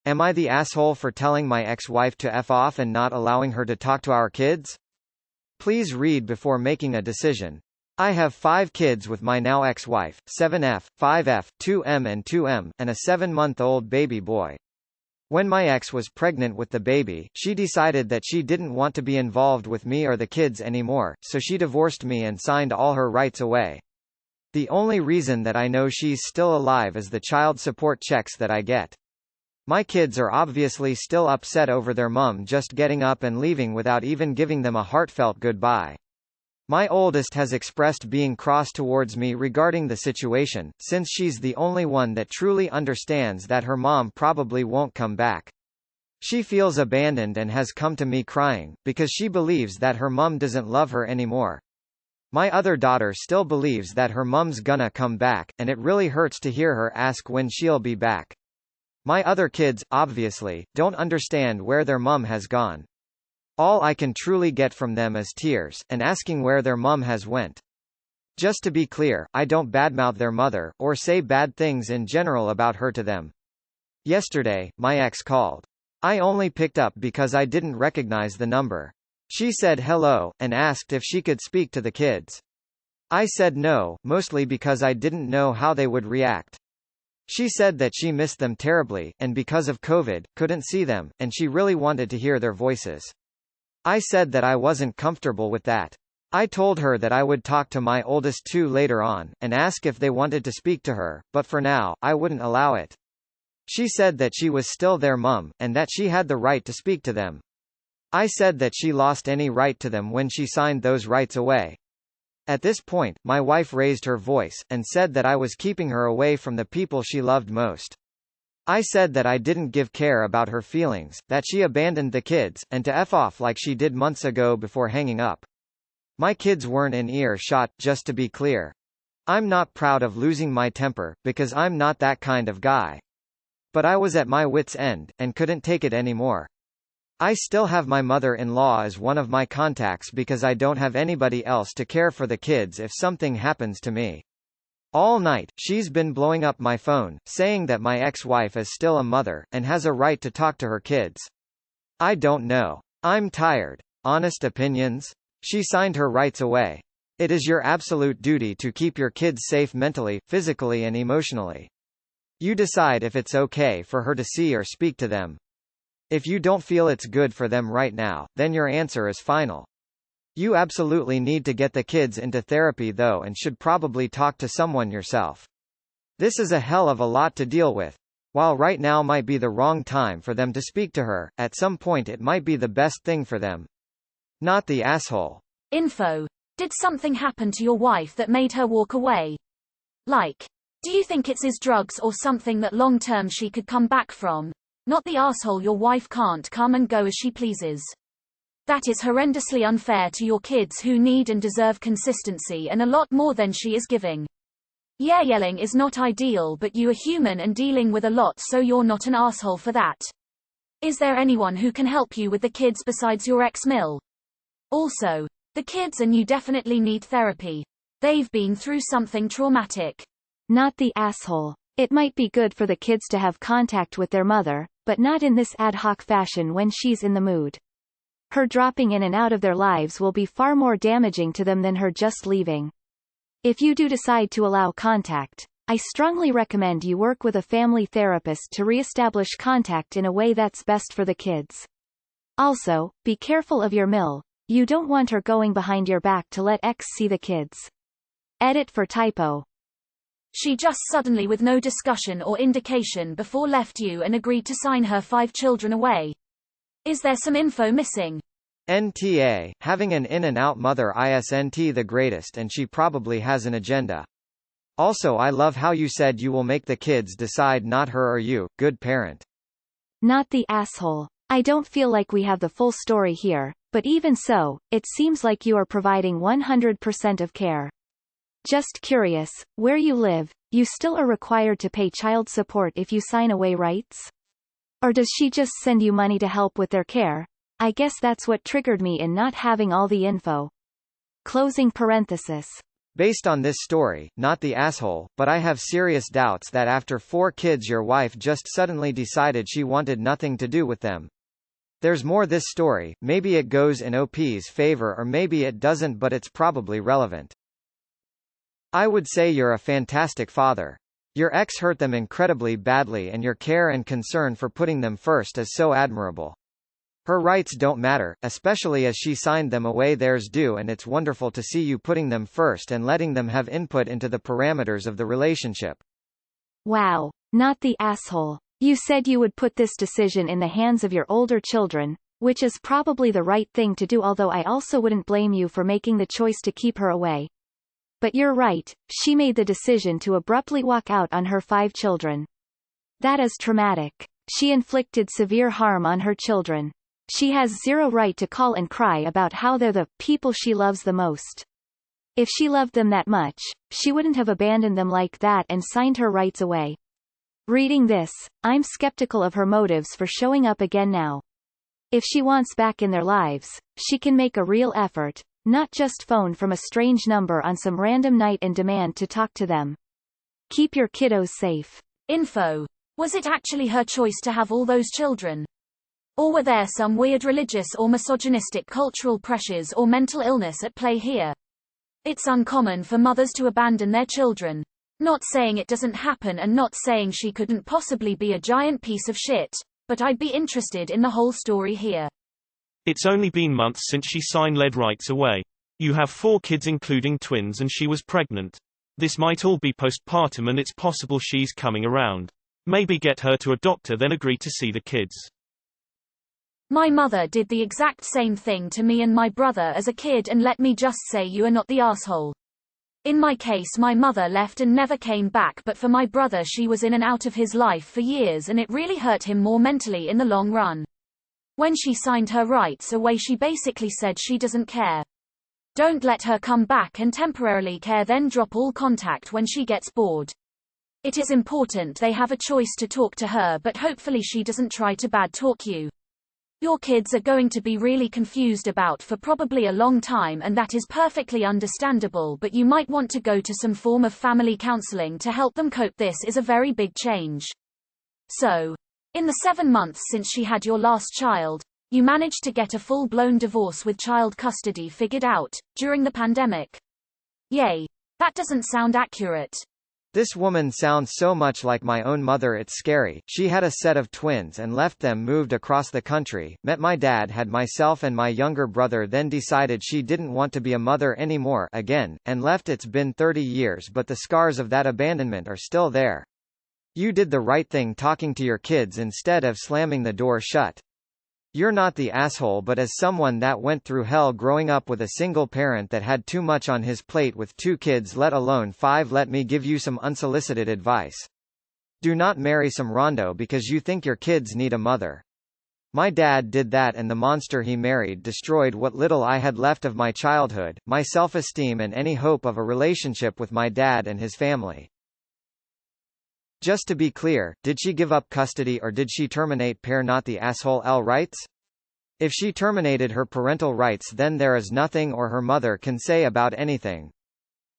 Am I the asshole for telling my ex-wife to F off and not allowing her to talk to our kids? Please read before making a decision. I have 5 kids with my now ex-wife, 7F, 5F, 2M and 2M, and a 7-month-old baby boy. When my ex was pregnant with the baby, she decided that she didn't want to be involved with me or the kids anymore, so she divorced me and signed all her rights away. The only reason that I know she's still alive is the child support checks that I get. My kids are obviously still upset over their mum just getting up and leaving without even giving them a heartfelt goodbye. My oldest has expressed being cross towards me regarding the situation, since she's the only one that truly understands that her mom probably won't come back. She feels abandoned and has come to me crying, because she believes that her mum doesn't love her anymore. My other daughter still believes that her mum's gonna come back, and it really hurts to hear her ask when she'll be back. My other kids, obviously, don't understand where their mum has gone. All I can truly get from them is tears, and asking where their mum has went. Just to be clear, I don't badmouth their mother, or say bad things in general about her to them. Yesterday, my ex called. I only picked up because I didn't recognize the number. She said hello, and asked if she could speak to the kids. I said no, mostly because I didn't know how they would react. She said that she missed them terribly, and because of COVID, couldn't see them, and she really wanted to hear their voices. I said that I wasn't comfortable with that. I told her that I would talk to my oldest 2 later on, and ask if they wanted to speak to her, but for now, I wouldn't allow it. She said that she was still their mum, and that she had the right to speak to them. I said that she lost any right to them when she signed those rights away. At this point, my wife raised her voice, and said that I was keeping her away from the people she loved most. I said that I didn't give care about her feelings, that she abandoned the kids, and to F off like she did months ago before hanging up. My kids weren't in earshot, just to be clear. I'm not proud of losing my temper, because I'm not that kind of guy. But I was at my wit's end, and couldn't take it anymore. I still have my mother-in-law as one of my contacts because I don't have anybody else to care for the kids if something happens to me. All night, she's been blowing up my phone, saying that my ex-wife is still a mother, and has a right to talk to her kids. I don't know. I'm tired. Honest opinions? She signed her rights away. It is your absolute duty to keep your kids safe mentally, physically and emotionally. You decide if it's okay for her to see or speak to them. If you don't feel it's good for them right now, then your answer is final. You absolutely need to get the kids into therapy though, and should probably talk to someone yourself. This is a hell of a lot to deal with. While right now might be the wrong time for them to speak to her, at some point it might be the best thing for them. Not the asshole. Info. Did something happen to your wife that made her walk away? Like, do you think it's his drugs or something that long term she could come back from? Not the asshole your wife can't come and go as she pleases. That is horrendously unfair to your kids who need and deserve consistency and a lot more than she is giving. Yeah, yelling is not ideal, but you are human and dealing with a lot, so you're not an asshole for that. Is there anyone who can help you with the kids besides your ex-mill? Also, the kids and you definitely need therapy. They've been through something traumatic. Not the asshole. It might be good for the kids to have contact with their mother, but not in this ad hoc fashion when she's in the mood. Her dropping in and out of their lives will be far more damaging to them than her just leaving. If you do decide to allow contact, I strongly recommend you work with a family therapist to re-establish contact in a way that's best for the kids. Also, be careful of your mill. You don't want her going behind your back to let X see the kids. Edit for typo. She just suddenly, with no discussion or indication before, left you and agreed to sign her 5 children away. Is there some info missing? NTA, having an in-and-out mother isn't the greatest, and she probably has an agenda. Also, I love how you said you will make the kids decide, not her or you. Good parent. Not the asshole. I don't feel like we have the full story here, but even so, it seems like you are providing 100% of care. Just curious, where you live, you still are required to pay child support if you sign away rights? Or does she just send you money to help with their care? I guess that's what triggered me in not having all the info. Closing parenthesis. Based on this story, not the asshole, but I have serious doubts that after 4 kids your wife just suddenly decided she wanted nothing to do with them. There's more this story, maybe it goes in OP's favor or maybe it doesn't, but it's probably relevant. I would say you're a fantastic father. Your ex hurt them incredibly badly and your care and concern for putting them first is so admirable. Her rights don't matter, especially as she signed them away, theirs do, and it's wonderful to see you putting them first and letting them have input into the parameters of the relationship. Wow, not the asshole. You said you would put this decision in the hands of your older children, which is probably the right thing to do, although I also wouldn't blame you for making the choice to keep her away. But you're right, she made the decision to abruptly walk out on her 5 children. That is traumatic. She inflicted severe harm on her children. She has zero right to call and cry about how they're the people she loves the most. If she loved them that much, she wouldn't have abandoned them like that and signed her rights away. Reading this, I'm skeptical of her motives for showing up again now. If she wants back in their lives, she can make a real effort, not just phone from a strange number on some random night and demand to talk to them. Keep your kiddos safe. Info. Was it actually her choice to have all those children? Or were there some weird religious or misogynistic cultural pressures or mental illness at play here? It's uncommon for mothers to abandon their children. Not saying it doesn't happen and not saying she couldn't possibly be a giant piece of shit, but I'd be interested in the whole story here. It's only been months since she signed lead rights away. You have 4 kids including twins and she was pregnant. This might all be postpartum and it's possible she's coming around. Maybe get her to a doctor then agree to see the kids. My mother did the exact same thing to me and my brother as a kid, and let me just say you are not the asshole. In my case my mother left and never came back, but for my brother she was in and out of his life for years and it really hurt him more mentally in the long run. When she signed her rights away she basically said she doesn't care. Don't let her come back and temporarily care, then drop all contact when she gets bored. It is important they have a choice to talk to her, but hopefully she doesn't try to bad talk you. Your kids are going to be really confused about for probably a long time, and that is perfectly understandable, but you might want to go to some form of family counseling to help them cope. This is a very big change. So, in the 7 months since she had your last child, you managed to get a full-blown divorce with child custody figured out, during the pandemic. Yay. That doesn't sound accurate. This woman sounds so much like my own mother, it's scary. She had a set of twins and left them, moved across the country, met my dad, had myself and my younger brother, then decided she didn't want to be a mother anymore again, and left. It's been 30 years but the scars of that abandonment are still there. You did the right thing talking to your kids instead of slamming the door shut. You're not the asshole, but as someone that went through hell growing up with a single parent that had too much on his plate with 2 kids, let alone 5, let me give you some unsolicited advice. Do not marry some Rondo because you think your kids need a mother. My dad did that, and the monster he married destroyed what little I had left of my childhood, my self-esteem and any hope of a relationship with my dad and his family. Just to be clear, did she give up custody or did she terminate not the asshole rights? If she terminated her parental rights, then there is nothing or her mother can say about anything.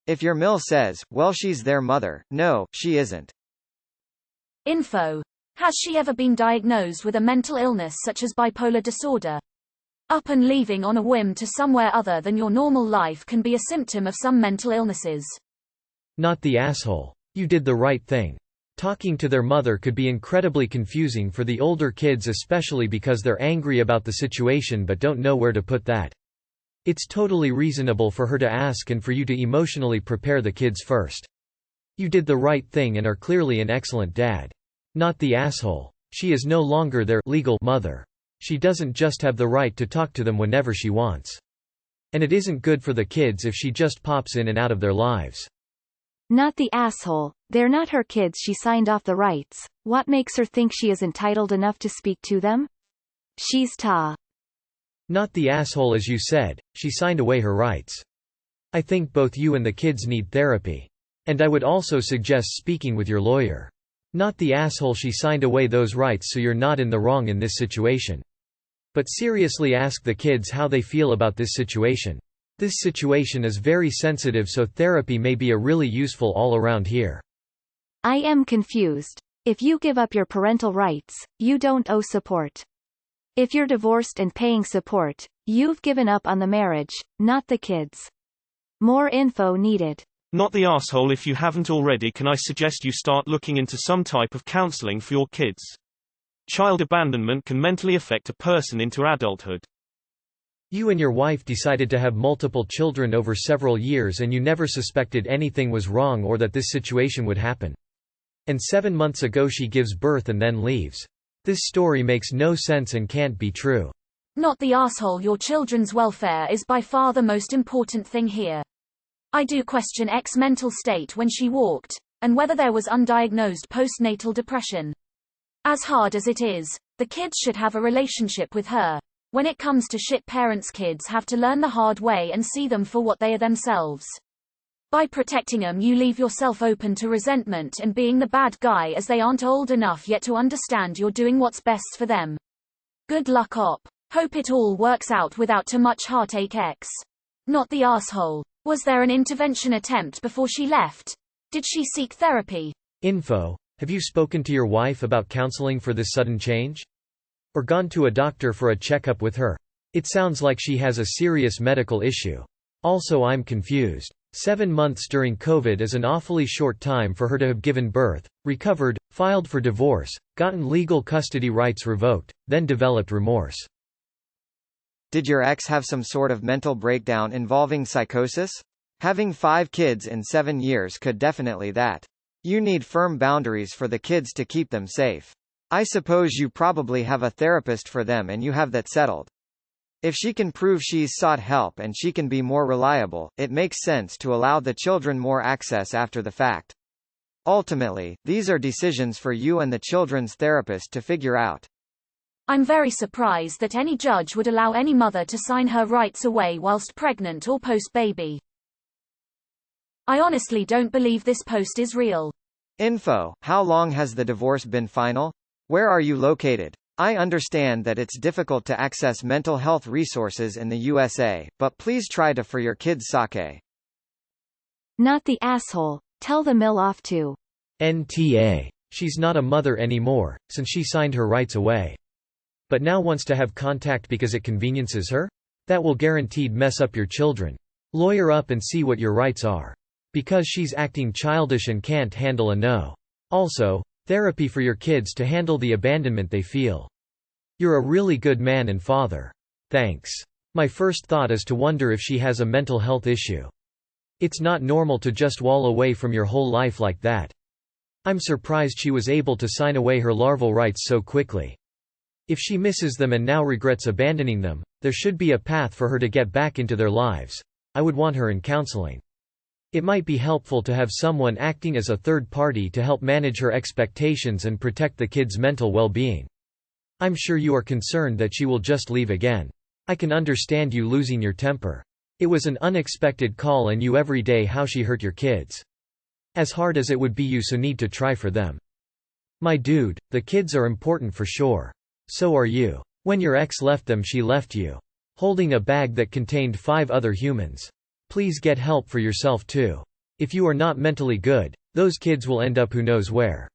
If your mill says, well, she's their mother, no, she isn't. Info. Has she ever been diagnosed with a mental illness such as bipolar disorder? Up and leaving on a whim to somewhere other than your normal life can be a symptom of some mental illnesses. Not the asshole. You did the right thing. Talking to their mother could be incredibly confusing for the older kids, especially because they're angry about the situation but don't know where to put that. It's totally reasonable for her to ask and for you to emotionally prepare the kids first. You did the right thing and are clearly an excellent dad. Not the asshole. She is no longer their legal mother. She doesn't just have the right to talk to them whenever she wants. And it isn't good for the kids if she just pops in and out of their lives. Not the asshole. They're not her kids. She signed off the rights. What makes her think she is entitled enough to speak to them? She's Not the asshole, as you said. She signed away her rights. I think both you and the kids need therapy. And I would also suggest speaking with your lawyer. Not the asshole. She signed away those rights, so you're not in the wrong in this situation. But seriously, ask the kids how they feel about this situation. This situation is very sensitive, so therapy may be a really useful all around here. I am confused. If you give up your parental rights, you don't owe support. If you're divorced and paying support, you've given up on the marriage, not the kids. More info needed. Not the asshole. If you haven't already, can I suggest you start looking into some type of counseling for your kids? Child abandonment can mentally affect a person into adulthood. You and your wife decided to have multiple children over several years and you never suspected anything was wrong or that this situation would happen. And 7 months ago she gives birth and then leaves. This story makes no sense and can't be true. Not the asshole. Your children's welfare is by far the most important thing here. I do question X's mental state when she walked, and whether there was undiagnosed postnatal depression. As hard as it is, the kids should have a relationship with her. When it comes to shit parents, kids have to learn the hard way and see them for what they are themselves. By protecting them, you leave yourself open to resentment and being the bad guy, as they aren't old enough yet to understand you're doing what's best for them. Good luck, op. Hope it all works out without too much heartache. X. Not the asshole. Was there an intervention attempt before she left? Did she seek therapy? Info. Have you spoken to your wife about counseling for this sudden change? Or gone to a doctor for a checkup with her? It sounds like she has a serious medical issue. Also, I'm confused. 7 months during COVID is an awfully short time for her to have given birth, recovered, filed for divorce, gotten legal custody rights revoked, then developed remorse. Did your ex have some sort of mental breakdown involving psychosis? Having 5 kids in 7 years could definitely that. You need firm boundaries for the kids to keep them safe. I suppose you probably have a therapist for them and you have that settled. If she can prove she's sought help and she can be more reliable, it makes sense to allow the children more access after the fact. Ultimately, these are decisions for you and the children's therapist to figure out. I'm very surprised that any judge would allow any mother to sign her rights away whilst pregnant or post-baby. I honestly don't believe this post is real. Info. How long has the divorce been final? Where are you located? I understand that it's difficult to access mental health resources in the USA, but please try to for your kids' sake. Not the asshole. Tell the mill off to. NTA. She's not a mother anymore, since she signed her rights away. But now wants to have contact because it conveniences her? That will guaranteed mess up your children. Lawyer up and see what your rights are. Because she's acting childish and can't handle a no. Also, therapy for your kids to handle the abandonment they feel. You're a really good man and father. Thanks. My first thought is to wonder if she has a mental health issue. It's not normal to just wall away from your whole life like that. I'm surprised she was able to sign away her larval rights so quickly. If she misses them and now regrets abandoning them, there should be a path for her to get back into their lives. I would want her in counseling. It might be helpful to have someone acting as a third party to help manage her expectations and protect the kids' mental well-being. I'm sure you are concerned that she will just leave again. I can understand you losing your temper. It was an unexpected call and you every day how she hurt your kids. As hard as it would be, you so need to try for them. My dude, the kids are important for sure. So are you. When your ex left them, she left you holding a bag that contained 5 other humans. Please get help for yourself too. If you are not mentally good, those kids will end up who knows where.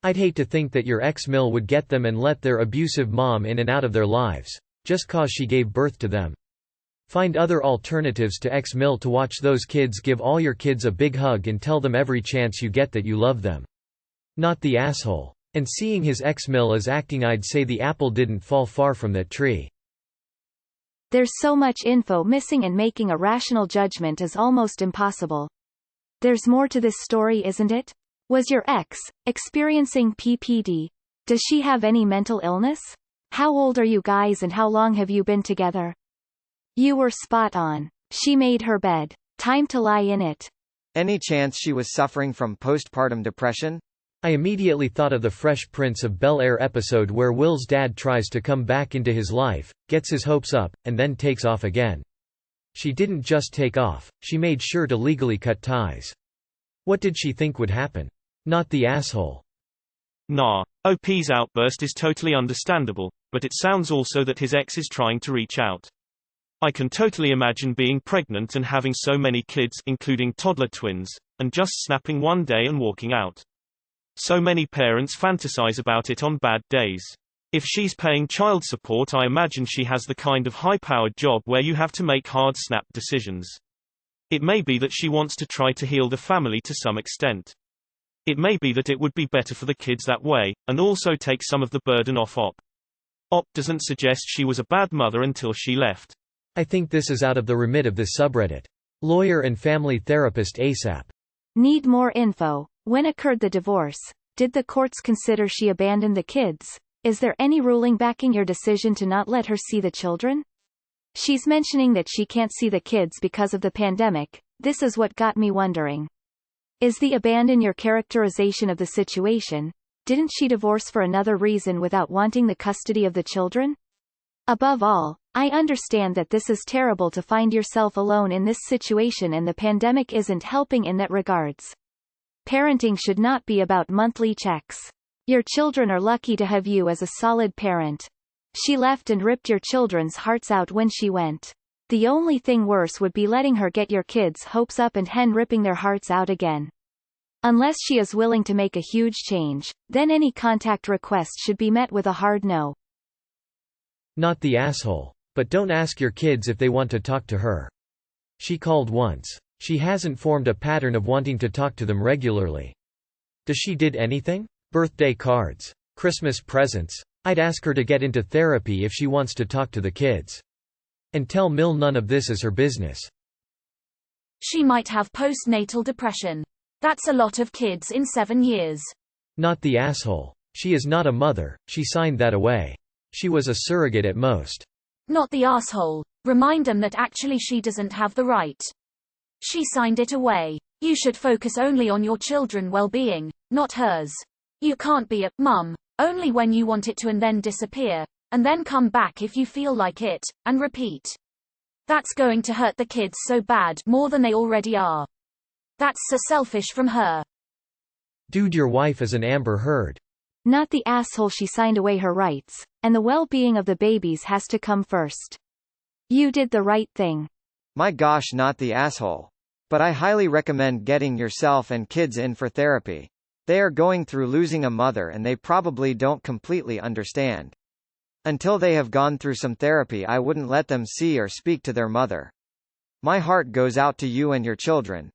I'd hate to think that your ex-mill would get them and let their abusive mom in and out of their lives, just cause she gave birth to them. Find other alternatives to ex-mill to watch those kids. Give all your kids a big hug and tell them every chance you get that you love them. Not the asshole. And seeing his ex-mill as acting, I'd say the apple didn't fall far from that tree. There's so much info missing and making a rational judgment is almost impossible. There's more to this story, isn't it? Was your ex experiencing PPD? Does she have any mental illness? How old are you guys and how long have you been together? You were spot on. She made her bed. Time to lie in it. Any chance she was suffering from postpartum depression? I immediately thought of the Fresh Prince of Bel-Air episode where Will's dad tries to come back into his life, gets his hopes up, and then takes off again. She didn't just take off, she made sure to legally cut ties. What did she think would happen? Not the asshole. Nah. OP's outburst is totally understandable, but it sounds also that his ex is trying to reach out. I can totally imagine being pregnant and having so many kids, including toddler twins, and just snapping one day and walking out. So many parents fantasize about it on bad days. If she's paying child support, I imagine she has the kind of high-powered job where you have to make hard snap decisions. It may be that she wants to try to heal the family to some extent. It may be that it would be better for the kids that way, and also take some of the burden off Op. Op doesn't suggest she was a bad mother until she left. I think this is out of the remit of this subreddit. Lawyer and family therapist ASAP. Need more info. When occurred the divorce? Did the courts consider she abandoned the kids? Is there any ruling backing your decision to not let her see the children? She's mentioning that she can't see the kids because of the pandemic. This is what got me wondering. Is the abandon your characterization of the situation? Didn't she divorce for another reason without wanting the custody of the children? Above all, I understand that this is terrible to find yourself alone in this situation, and the pandemic isn't helping in that regards. Parenting should not be about monthly checks. Your children are lucky to have you as a solid parent. She left and ripped your children's hearts out when she went. The only thing worse would be letting her get your kids' hopes up and hen ripping their hearts out again. Unless she is willing to make a huge change, then any contact request should be met with a hard no. Not the asshole. But don't ask your kids if they want to talk to her. She called once. She hasn't formed a pattern of wanting to talk to them regularly. Does she did anything? Birthday cards? Christmas presents? I'd ask her to get into therapy if she wants to talk to the kids. And tell Mill none of this is her business. She might have postnatal depression. That's a lot of kids in 7 years. Not the asshole. She is not a mother, she signed that away. She was a surrogate at most. Not the asshole. Remind them that actually she doesn't have the right. She signed it away. You should focus only on your children's well-being, not hers. You can't be a mum only when you want it to and then disappear, and then come back if you feel like it, and repeat. That's going to hurt the kids so bad, more than they already are. That's so selfish from her. Dude, your wife is an Amber Heard. Not the asshole. She signed away her rights, and the well-being of the babies has to come first. You did the right thing. My gosh, not the asshole. But I highly recommend getting yourself and kids in for therapy. They are going through losing a mother and they probably don't completely understand. Until they have gone through some therapy, I wouldn't let them see or speak to their mother. My heart goes out to you and your children.